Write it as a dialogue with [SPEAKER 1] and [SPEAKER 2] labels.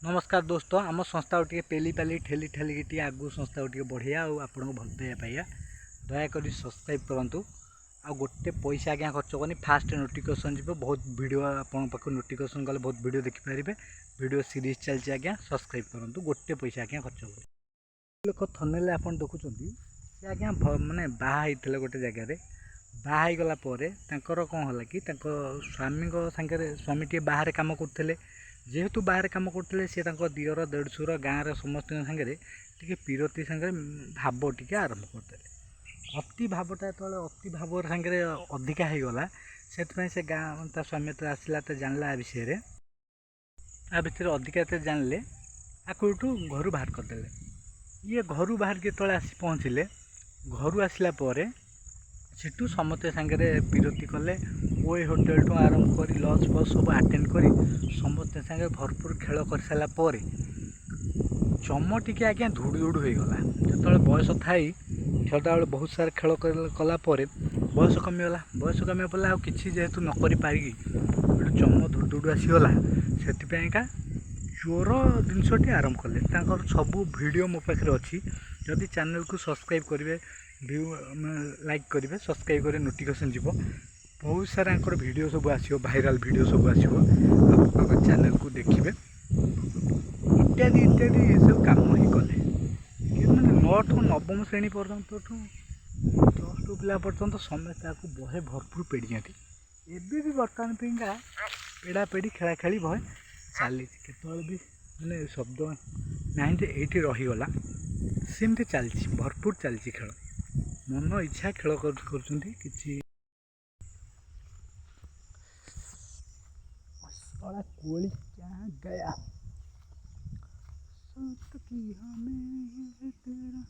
[SPEAKER 1] नमस्कार दोस्तों आम संस्था टे पेली पाली ठेली ठेली टी आगु संस्था टे बढ़िया आपन को भल पाइबा पाइबा दयाक सब्सक्राइब करूँ आ गोटे पैसा आज्ञा खर्च करनी फास्ट नोटिफिकेशन जी बहुत वीडियो आपन पाक नोटिफिकेशन गले बहुत वीडियो देखिपारे वीडियो सीरीज चलती आज्ञा सब्सक्राइब करूँ गोटे पैसा आज्ञा खर्च कर लोक थनेल आप देखुं सी आज्ञा मानने बाहर गोटे जगार बाहर गलापर कौन है कि स्वामी सागर स्वामी टे बाहर कम करते जेहेतु बाहर कम करते सी दियर देढ़शुर गाँव समस्त सागर टी पीरती सागर भाव टी आरंभ करते अति भावटा जो अति भाव सागर अधिका हो गला से गाँ स्वामी तो आसला तो जानला विषय आ भितर अधिका जानले आकु घर बाहर करदे ये घर बाहर जो आसी पहुँचले घर आसला सेठू समस्ते सागर पीरती कले ओए होटेल टू आरंभ कर लज फज सब आटेड कर समस्ते सागर भरपूर खेल कर सारापर चम टी आज्ञा धुड़ धुड़ हो गला जो बयस थी खेलता बेले बहुत सारा खेल कलापर बयस कमीगला बयस कमी पड़ा कि जेहेतु नक पारि चम धुड़ धुड़ आसीगला से चोर जिनसटी आरंभ कले सबू वीडियो मो पाखे अच्छी जदि चैनल को सब्सक्राइब करेंगे व्यू लाइक करेंगे सब्सक्राइब करें नोटिफिकेशन जीव बहुत सारा वीडियो सब आसो भाइराल वीडियो सब आसो चैनल को देखिए इत्यादि इत्यादि ये सब कम ही कले मैंने 9 ठू 9म श्रेणी पर्यंत प्लस टू पिला पर्यंत समस्त बहे भरपूर पेड़ी एबी भी बर्तमान पिंगा पेड़ा पेड़ी खेला खेली बहे चली केतल भी मैंने शब्द ना ये रहीगला सेमती चलती भरपूर चलती खेल मन इच्छा खेल कर कोली क्या गया की हमें तेरा